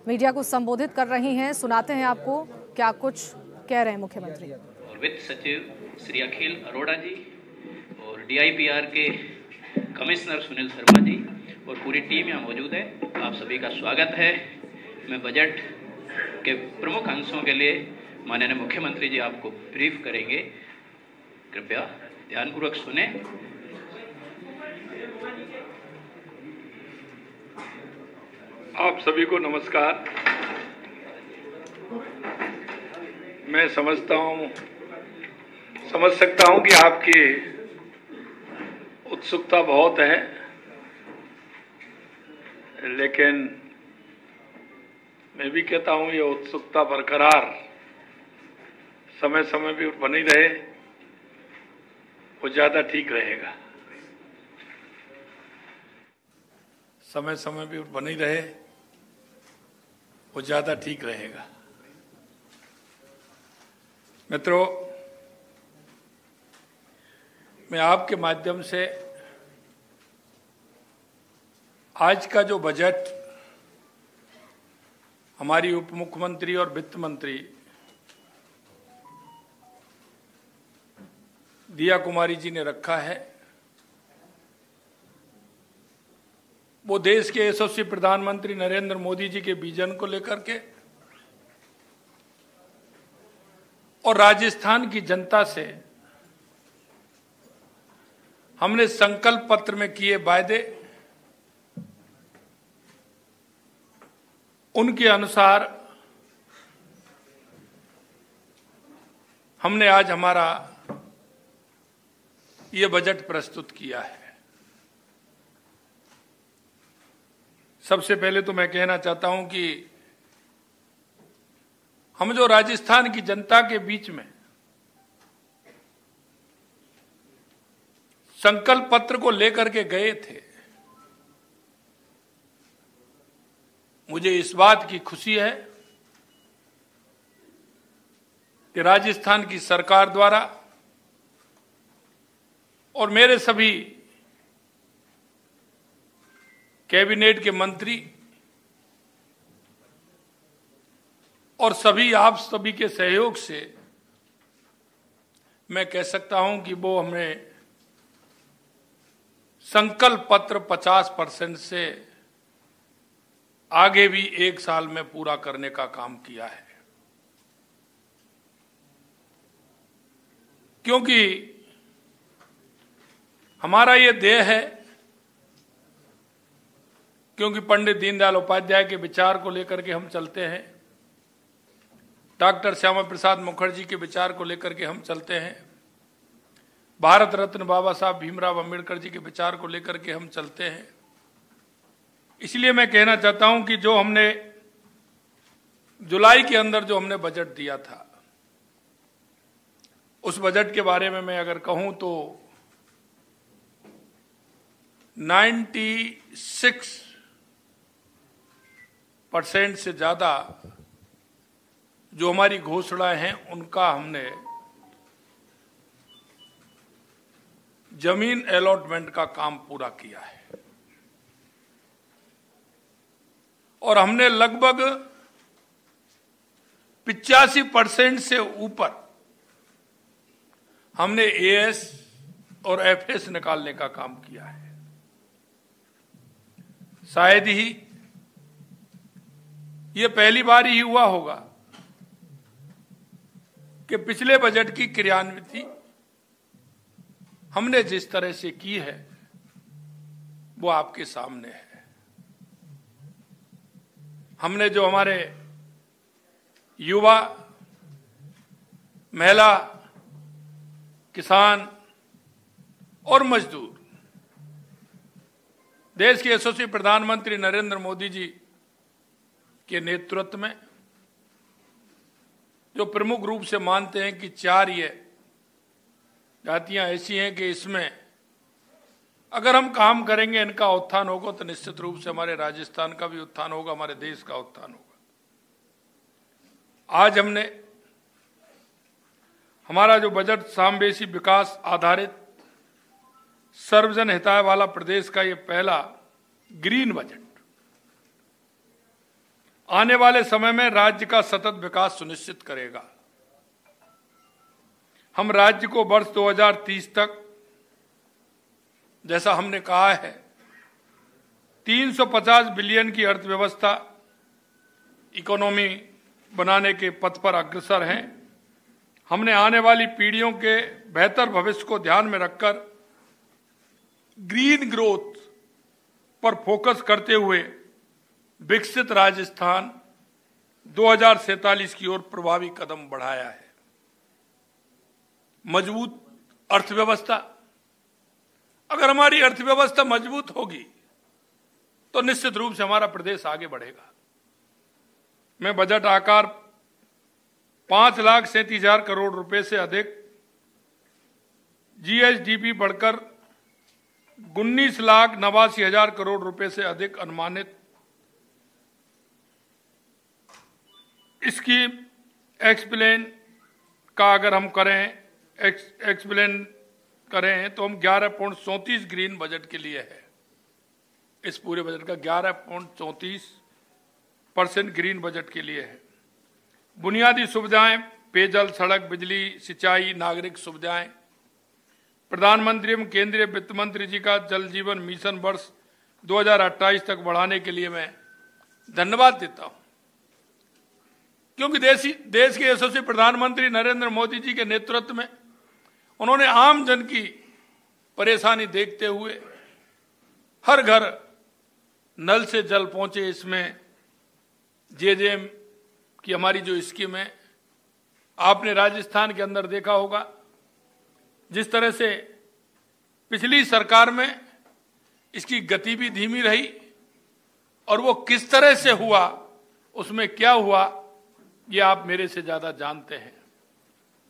Media को संबोधित कर रही हैं। सुनाते हैं आपको क्या कुछ कह रहे हैं मुख्यमंत्री। और वित्त सचिव श्री अखिल अरोड़ा जी और DIPR के कमिश्नर सुनील शर्मा जी और पूरी टीम यहाँ मौजूद है। आप सभी का स्वागत है। मैं बजट के प्रमुख अंशों के लिए माननीय मुख्यमंत्री जी आपको ब्रीफ करेंगे, कृपया ध्यानपूर्वक सुने। आप सभी को नमस्कार। मैं समझ सकता हूं कि आपकी उत्सुकता बहुत है, लेकिन मैं भी कहता हूं ये उत्सुकता बरकरार समय समय भी बनी रहे, वो ज्यादा ठीक रहेगा। समय समय भी बनी रहे, वो ज्यादा ठीक रहेगा। मित्रों, मैं आपके माध्यम से आज का जो बजट हमारी उप मुख्यमंत्री और वित्त मंत्री दिया कुमारी जी ने रखा है, वो देश के यशस्वी प्रधानमंत्री नरेंद्र मोदी जी के विजन को लेकर के और राजस्थान की जनता से हमने संकल्प पत्र में किए वायदे, उनके अनुसार हमने आज हमारा ये बजट प्रस्तुत किया है। सबसे पहले तो मैं कहना चाहता हूं कि हम जो राजस्थान की जनता के बीच में संकल्प पत्र को लेकर के गए थे, मुझे इस बात की खुशी है कि राजस्थान की सरकार द्वारा और मेरे सभी कैबिनेट के मंत्री और आप सभी के सहयोग से मैं कह सकता हूं कि वो हमने संकल्प पत्र 50% से आगे भी 1 साल में पूरा करने का काम किया है। क्योंकि हमारा ये ध्येय है, क्योंकि पंडित दीनदयाल उपाध्याय के विचार को लेकर के हम चलते हैं, डॉक्टर श्यामा प्रसाद मुखर्जी के विचार को लेकर के हम चलते हैं, भारत रत्न बाबा साहब भीमराव अंबेडकर जी के विचार को लेकर के हम चलते हैं। इसलिए मैं कहना चाहता हूं कि जो हमने जुलाई के अंदर जो हमने बजट दिया था, उस बजट के बारे में मैं अगर कहूं तो 96% से ज्यादा जो हमारी घोषणाएं हैं उनका हमने जमीन अलॉटमेंट का काम पूरा किया है और हमने लगभग 85% से ऊपर हमने AS और FS निकालने का काम किया है। शायद ही ये पहली बार ही हुआ होगा कि पिछले बजट की क्रियान्विति हमने जिस तरह से की है वो आपके सामने है। हमने जो हमारे युवा, महिला, किसान और मजदूर, देश के यशस्वी प्रधानमंत्री नरेंद्र मोदी जी के नेतृत्व में जो प्रमुख रूप से मानते हैं कि 4 ये जातियां ऐसी हैं कि इसमें अगर हम काम करेंगे इनका उत्थान होगा तो निश्चित रूप से हमारे राजस्थान का भी उत्थान होगा, हमारे देश का उत्थान होगा। आज हमने हमारा जो बजट समावेशी विकास आधारित सर्वजन हिताय वाला प्रदेश का ये पहला ग्रीन बजट आने वाले समय में राज्य का सतत विकास सुनिश्चित करेगा। हम राज्य को वर्ष 2030 तक, जैसा हमने कहा है, 350 बिलियन की अर्थव्यवस्था इकोनॉमी बनाने के पथ पर अग्रसर हैं। हमने आने वाली पीढ़ियों के बेहतर भविष्य को ध्यान में रखकर ग्रीन ग्रोथ पर फोकस करते हुए विकसित राजस्थान 2047 की ओर प्रभावी कदम बढ़ाया है। मजबूत अर्थव्यवस्था, अगर हमारी अर्थव्यवस्था मजबूत होगी तो निश्चित रूप से हमारा प्रदेश आगे बढ़ेगा। मैं बजट आकार 5,37,000 करोड़ रुपए से अधिक, जीएसडीपी बढ़कर 19,89,000 करोड़ रुपए से अधिक अनुमानित। इसकी एक्सप्लेन का अगर हम एक्सप्लेन करें तो हम 11.34 ग्रीन बजट के लिए है। इस पूरे बजट का 11.34% ग्रीन बजट के लिए है। बुनियादी सुविधाएं, पेयजल, सड़क, बिजली, सिंचाई, नागरिक सुविधाएं, प्रधानमंत्री एवं केंद्रीय वित्त मंत्री जी का जल जीवन मिशन वर्ष 2028 तक बढ़ाने के लिए मैं धन्यवाद देता हूं, क्योंकि देश के यशस्वी प्रधानमंत्री नरेंद्र मोदी जी के नेतृत्व में उन्होंने आम जन की परेशानी देखते हुए हर घर नल से जल पहुंचे, इसमें जेजेएम की हमारी जो स्कीम है, आपने राजस्थान के अंदर देखा होगा जिस तरह से पिछली सरकार में इसकी गति भी धीमी रही और वो किस तरह से हुआ, उसमें क्या हुआ, ये आप मेरे से ज्यादा जानते हैं।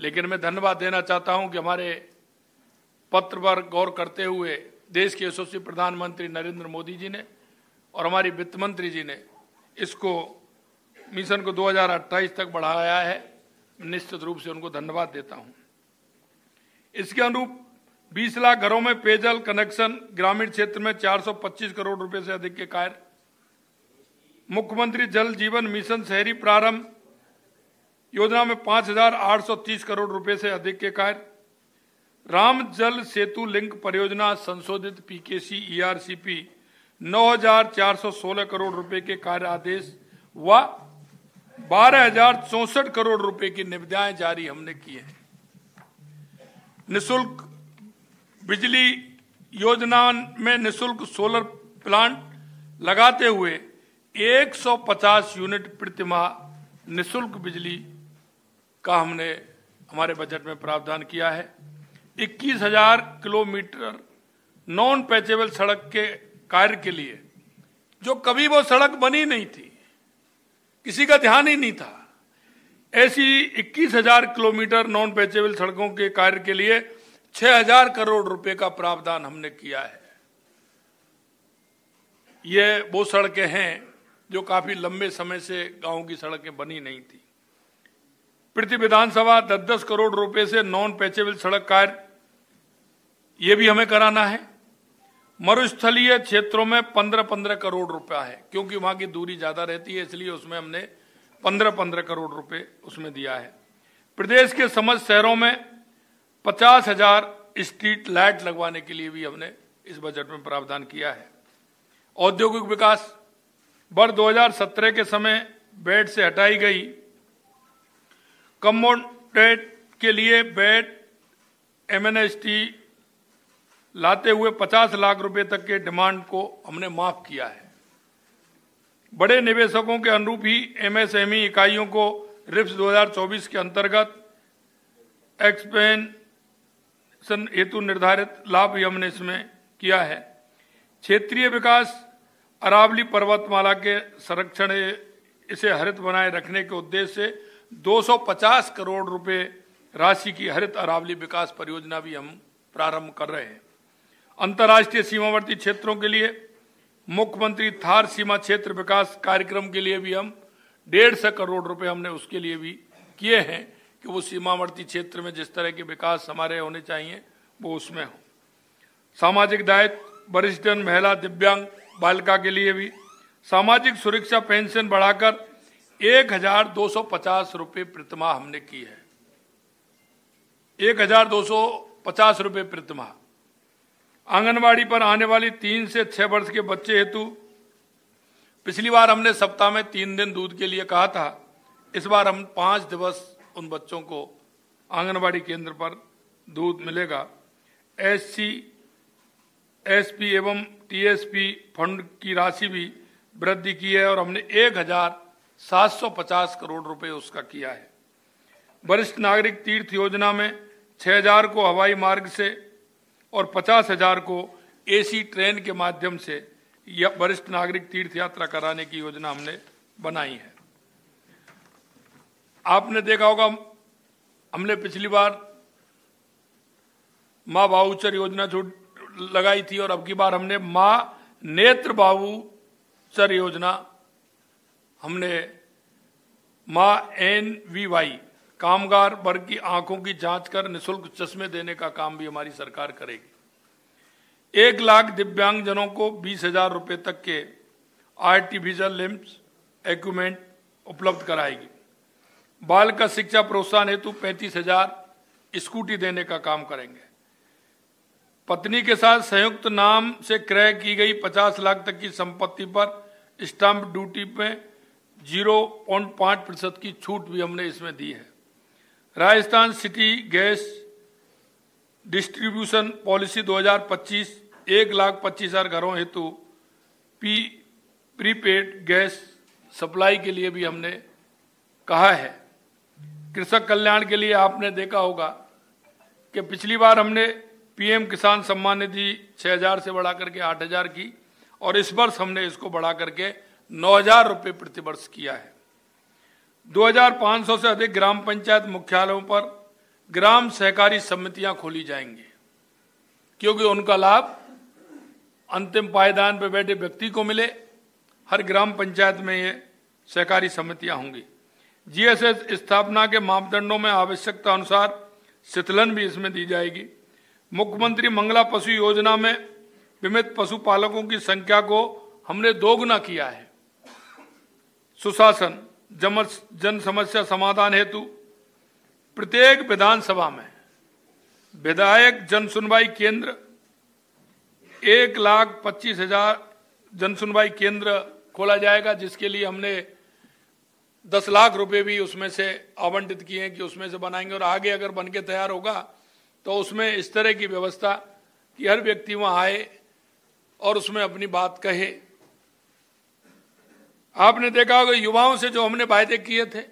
लेकिन मैं धन्यवाद देना चाहता हूं कि हमारे पत्र पर गौर करते हुए देश के यशस्वी प्रधानमंत्री नरेंद्र मोदी जी ने और हमारी वित्त मंत्री जी ने इसको मिशन को 2028 तक बढ़ाया है। निश्चित रूप से उनको धन्यवाद देता हूं। इसके अनुरूप 20 लाख घरों में पेयजल कनेक्शन, ग्रामीण क्षेत्र में 425 करोड़ रुपए से अधिक के कार्य, मुख्यमंत्री जल जीवन मिशन शहरी प्रारंभ योजना में 5,830 करोड़ रुपए से अधिक के कार्य, राम जल सेतु लिंक परियोजना संशोधित पीकेसी ईआरसीपी 9,416 करोड़ रुपए के कार्य आदेश व 12,064 करोड़ रुपए की निविदाएं जारी हमने की हैं। निःशुल्क बिजली योजना में निःशुल्क सोलर प्लांट लगाते हुए 150 यूनिट प्रतिमाह निःशुल्क बिजली का हमने हमारे बजट में प्रावधान किया है। 21,000 किलोमीटर नॉन पैचेबल सड़क के कार्य के लिए, जो कभी वो सड़क बनी नहीं थी, किसी का ध्यान ही नहीं था, ऐसी 21,000 किलोमीटर नॉन पैचेबल सड़कों के कार्य के लिए 6,000 करोड़ रुपए का प्रावधान हमने किया है। ये वो सड़कें हैं जो काफी लंबे समय से गांव की सड़कें बनी नहीं थी। प्रति विधानसभा 10-10 करोड़ रुपए से नॉन पैचेबल सड़क कार्य ये भी हमें कराना है। मरुस्थलीय क्षेत्रों में 15-15 करोड़ रुपया है, क्योंकि वहां की दूरी ज्यादा रहती है, इसलिए उसमें हमने 15-15 करोड़ रुपए उसमें दिया है। प्रदेश के समस्त शहरों में 50,000 स्ट्रीट लाइट लगवाने के लिए भी हमने इस बजट में प्रावधान किया है। औद्योगिक विकास, वर्ष 2017 के समय बेड से हटाई गई कमोडेट के लिए बेड एमएनएसटी लाते हुए 50 लाख रुपए तक के डिमांड को हमने माफ किया है। बड़े निवेशकों के अनुरूप ही एमएसएमई इकाइयों को रिप्स 2024 के अंतर्गत एक्सपेंशन हेतु निर्धारित लाभ भी हमने इसमें किया है। क्षेत्रीय विकास, अरावली पर्वतमाला के संरक्षण, इसे हरित बनाए रखने के उद्देश्य से 250 करोड़ रुपए राशि की हरित अरावली विकास परियोजना भी हम प्रारंभ कर रहे हैं। अंतर्राष्ट्रीय सीमावर्ती क्षेत्रों के लिए मुख्यमंत्री थार सीमा क्षेत्र विकास कार्यक्रम के लिए भी हम 150 करोड़ रुपए हमने उसके लिए भी किए हैं कि वो सीमावर्ती क्षेत्र में जिस तरह के विकास हमारे होने चाहिए वो उसमें हो। सामाजिक दायित्व, वरिष्ठ जन, महिला, दिव्यांग, बालिका के लिए भी सामाजिक सुरक्षा पेंशन बढ़ाकर 1250 रुपये प्रतिमाह हमने की है। 1250 रुपये प्रतिमाह। आंगनवाड़ी पर आने वाली 3 से 6 वर्ष के बच्चे हेतु पिछली बार हमने सप्ताह में 3 दिन दूध के लिए कहा था, इस बार हम 5 दिवस उन बच्चों को आंगनवाड़ी केंद्र पर दूध मिलेगा। SC, SP एवं TSP फंड की राशि भी वृद्धि की है और हमने 1750 करोड़ रुपए उसका किया है। वरिष्ठ नागरिक तीर्थ योजना में 6000 को हवाई मार्ग से और 50,000 को AC ट्रेन के माध्यम से वरिष्ठ नागरिक तीर्थ यात्रा कराने की योजना हमने बनाई है। आपने देखा होगा हमने पिछली बार माँ वाउचर योजना लगाई थी और अब की बार हमने माँ नेत्र वाउचर योजना, हमने माँ NVY कामगार वर्ग की आंखों की जांच कर निःशुल्क चश्मे देने का काम भी हमारी सरकार करेगी। 1 लाख दिव्यांगजनों को 20,000 रुपये तक के आर्टिफिशियल लिम्स इक्विपमेंट उपलब्ध कराएगी। बाल का शिक्षा प्रोत्साहन हेतु 35,000 स्कूटी देने का काम करेंगे। पत्नी के साथ संयुक्त नाम से क्रय की गई 50 लाख तक की संपत्ति पर स्टाम्प ड्यूटी में 0.5% की छूट भी हमने इसमें दी है। Rajasthan city gas distribution policy 2025 1,25,000 घरों हेतु प्रीपेड गैस सप्लाई के लिए भी हमने कहा है। कृषक कल्याण के लिए आपने देखा होगा कि पिछली बार हमने PM किसान सम्मान निधि 6,000 से बढ़ा करके 8,000 की और इस वर्ष हमने इसको बढ़ा करके 9,000 रुपये प्रति वर्ष किया है। 2,500 से अधिक ग्राम पंचायत मुख्यालयों पर ग्राम सहकारी समितियां खोली जाएंगी, क्योंकि उनका लाभ अंतिम पायदान पर बैठे व्यक्ति को मिले। हर ग्राम पंचायत में ये सहकारी समितियां होंगी। GSS स्थापना के मापदंडों में आवश्यकता अनुसार शिथिलन भी इसमें दी जाएगी। मुख्यमंत्री मंगला पशु योजना में बीमित पशुपालकों की संख्या को हमने दोगुना किया है। सुशासन जन समस्या समाधान हेतु प्रत्येक विधानसभा में विधायक जन सुनवाई केंद्र 1,25,000 जन सुनवाई केंद्र खोला जाएगा, जिसके लिए हमने 10 लाख रुपए भी उसमें से आवंटित किए हैं कि उसमें से बनाएंगे और आगे अगर बन के तैयार होगा तो उसमें इस तरह की व्यवस्था कि हर व्यक्ति वहां आए और उसमें अपनी बात कहे। आपने देखा होगा युवाओं से जो हमने वायदे किए थे,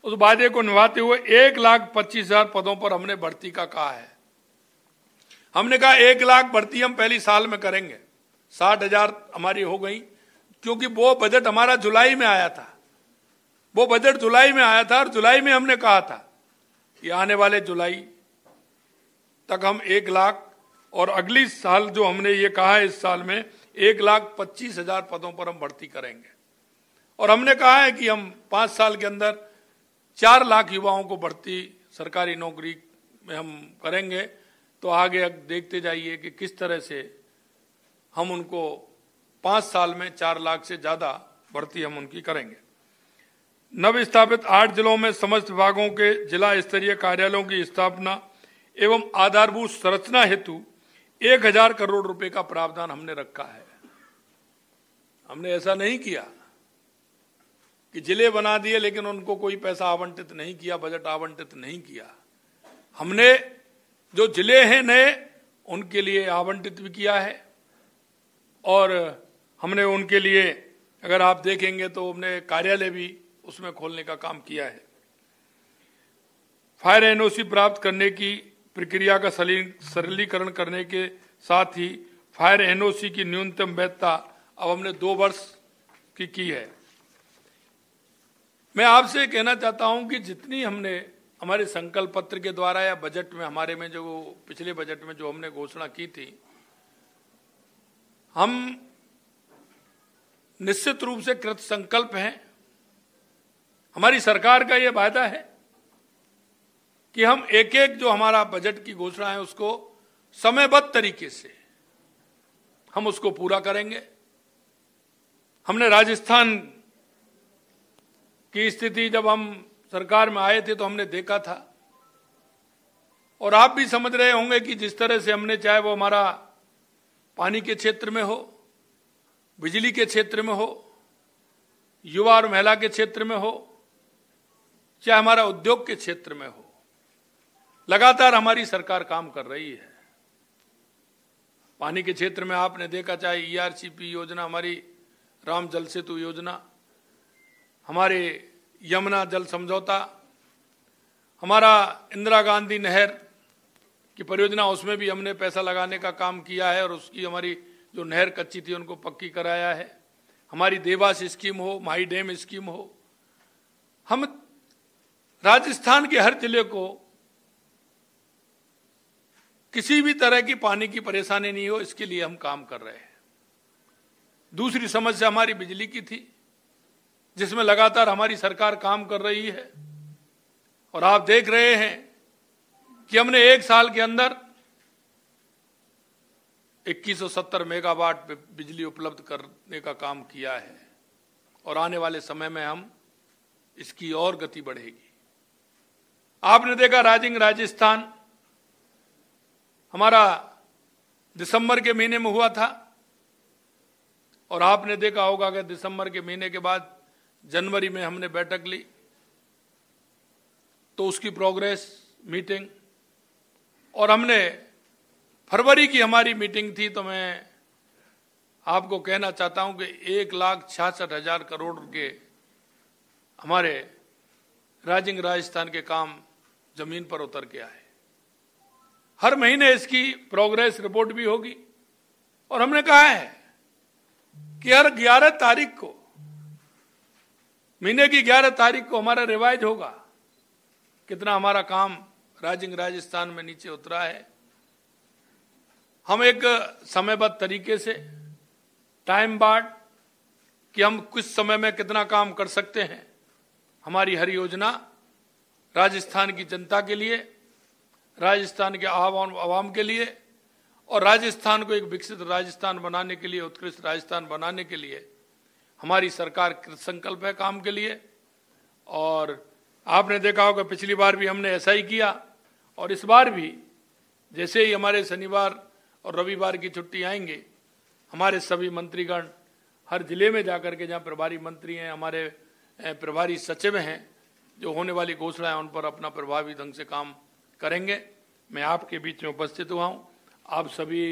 उस वायदे को निभाते हुए 1,25,000 पदों पर हमने भर्ती का कहा है। हमने कहा 1 लाख भर्ती हम पहली साल में करेंगे, 60,000 हमारी हो गई, क्योंकि वो बजट हमारा जुलाई में आया था। वो बजट जुलाई में आया था और जुलाई में हमने कहा था कि आने वाले जुलाई तक हम 1 लाख और अगली साल जो हमने ये कहा है इस साल में 1,25,000 पदों पर हम भर्ती करेंगे। और हमने कहा है कि हम 5 साल के अंदर 4 लाख युवाओं को भर्ती सरकारी नौकरी में हम करेंगे। तो आगे देखते जाइए कि किस तरह से हम उनको 5 साल में 4 लाख से ज्यादा भर्ती हम उनकी करेंगे। नव स्थापित 8 जिलों में समस्त विभागों के जिला स्तरीय कार्यालयों की स्थापना एवं आधारभूत संरचना हेतु 1,000 करोड़ रुपए का प्रावधान हमने रखा है। हमने ऐसा नहीं किया कि जिले बना दिए लेकिन उनको कोई पैसा आवंटित नहीं किया, बजट आवंटित नहीं किया। हमने जो जिले हैं नए उनके लिए आवंटित भी किया है और हमने उनके लिए अगर आप देखेंगे तो हमने कार्यालय भी उसमें खोलने का काम किया है। फायर एनओसी प्राप्त करने की प्रक्रिया का सरलीकरण करने के साथ ही फायर एनओसी की न्यूनतम वैधता अब हमने 2 वर्ष की है। मैं आपसे कहना चाहता हूं कि जितनी हमने हमारे संकल्प पत्र के द्वारा या बजट में हमारे में जो पिछले बजट में जो हमने घोषणा की थी, हम निश्चित रूप से कृत संकल्प हैं। हमारी सरकार का यह वायदा है कि हम एक एक जो हमारा बजट की घोषणा है उसको समयबद्ध तरीके से हम उसको पूरा करेंगे। हमने राजस्थान की स्थिति जब हम सरकार में आए थे तो हमने देखा था, और आप भी समझ रहे होंगे कि जिस तरह से हमने, चाहे वो हमारा पानी के क्षेत्र में हो, बिजली के क्षेत्र में हो, युवा और महिला के क्षेत्र में हो, चाहे हमारा उद्योग के क्षेत्र में हो, लगातार हमारी सरकार काम कर रही है। पानी के क्षेत्र में आपने देखा, चाहे ERCP योजना, हमारी राम जल सेतु योजना, हमारे यमुना जल समझौता, हमारा इंदिरा गांधी नहर की परियोजना, उसमें भी हमने पैसा लगाने का काम किया है और उसकी हमारी जो नहर कच्ची थी उनको पक्की कराया है। हमारी देवास स्कीम हो, माही डैम स्कीम हो, हम राजस्थान के हर जिले को किसी भी तरह की पानी की परेशानी नहीं हो, इसके लिए हम काम कर रहे हैं। दूसरी समस्या हमारी बिजली की थी, जिसमें लगातार हमारी सरकार काम कर रही है, और आप देख रहे हैं कि हमने एक साल के अंदर 2170 मेगावाट बिजली उपलब्ध करने का काम किया है, और आने वाले समय में हम इसकी और गति बढ़ेगी। आपने देखा राजस्थान हमारा दिसंबर के महीने में हुआ था, और आपने देखा होगा कि दिसंबर के महीने के बाद जनवरी में हमने बैठक ली, तो उसकी प्रोग्रेस मीटिंग, और हमने फरवरी की हमारी मीटिंग थी, तो मैं आपको कहना चाहता हूं कि 1,66,000 करोड़ के हमारे राजस्थान के काम जमीन पर उतर के आए। हर महीने इसकी प्रोग्रेस रिपोर्ट भी होगी, और हमने कहा है कि हर 11 तारीख को, महीने की 11 तारीख को हमारा रिवाइज होगा, कितना हमारा काम राजस्थान में नीचे उतरा है। हम एक समयबद्ध तरीके से, टाइम बार्ड, कि हम कुछ समय में कितना काम कर सकते हैं, हमारी हर योजना राजस्थान की जनता के लिए, राजस्थान के आवाम के लिए, और राजस्थान को एक विकसित राजस्थान बनाने के लिए, उत्कृष्ट राजस्थान बनाने के लिए हमारी सरकार कृतसंकल्प है काम के लिए। और आपने देखा होगा पिछली बार भी हमने ऐसा ही किया, और इस बार भी जैसे ही हमारे शनिवार और रविवार की छुट्टी आएंगे, हमारे सभी मंत्रीगण हर जिले में जाकर के, जहाँ प्रभारी मंत्री हैं, हमारे प्रभारी सचिव हैं, जो होने वाली घोषणाएं उन पर अपना प्रभावी ढंग से काम करेंगे। मैं आपके बीच में उपस्थित हुआ हूं, आप सभी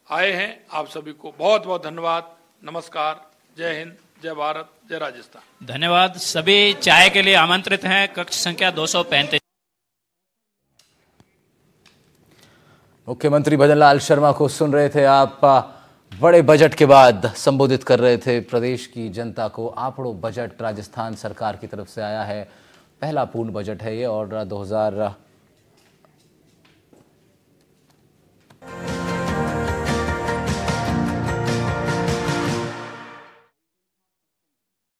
आए हैं, आप सभी को बहुत बहुत धन्यवाद। नमस्कार, जय हिंद, जय भारत, जय राजस्थान। धन्यवाद। सभी चाय के लिए आमंत्रित हैं, कक्ष संख्या 235। मुख्यमंत्री भजनलाल शर्मा को सुन रहे थे आप। बड़े बजट के बाद संबोधित कर रहे थे प्रदेश की जनता को। आंकड़ों बजट राजस्थान सरकार की तरफ से आया है, पहला पूर्ण बजट है ये, और 2000